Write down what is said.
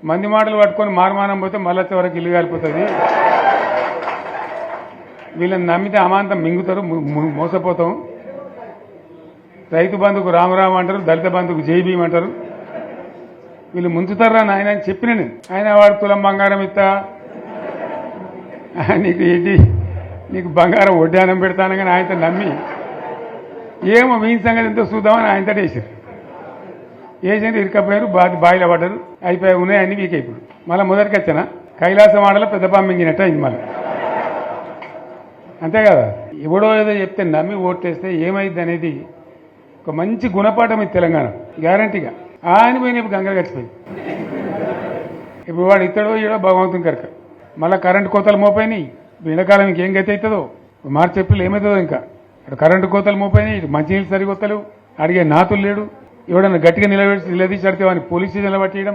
మంది మాటలు పట్టుకొని మారుమానం పోతే మళ్ళీ వరకు ఇల్లు కాలిపోతుంది. వీళ్ళని నమ్మితే అమాంతం మింగుతారు, మోసపోతాం. రైతు బంధుకు రామరామ అంటారు, దళిత బంధుకు జై భీమ్ అంటారు. వీళ్ళు ముంచుతారా నాయన అని చెప్పిన నేను. ఆయన వాడు తులం బంగారం ఇస్తా, నీకు ఏంటి, నీకు బంగారం వడ్డానం పెడతాను కానీ ఆయనతో నమ్మి ఏమో వీని సంగతి ఎంతో చూద్దామని ఆయనతో వేసారు. వేసింది ఇరుకపోయారు, బాయిలో పడ్డారు, అయిపోయి ఉన్నాయన్నీ వీక్ అయిపోయి మళ్ళీ మొదటికి వచ్చానా కైలాసం ఆడలో పెద్ద పంపించినట్టు అయింది మళ్ళీ. అంతే కదా, ఎవడో ఏదో చెప్తే నమ్మి ఓట్లేస్తే ఏమైంది అనేది ఒక మంచి గుణపాఠం ఇది తెలంగాణ గ్యారంటీగా. ఆయన పోయిన ఇప్పుడు గంగలు గడిచిపోయింది. ఇప్పుడు వాడు ఇత్తడో ఈడో భగవంతుని కనుక మళ్ళీ కరెంటు కోతలు మోపోయినాయి. ఎండాకాలం ఇంకేం గతి అవుతుందో మార్చి ఏప్రిల్ ఏమవుతుందో. ఇంకా ఇక్కడ కరెంటు కోతలు మోపోయినాయి, ఇటు మంచినీళ్ళు సరికొత్తలు, అడిగే నాతులు లేడు. ఎవడన్నా గట్టిగా నిలదీసి అడితే వాడిని పోలీస్ స్టేషన్లో పట్టేయడం.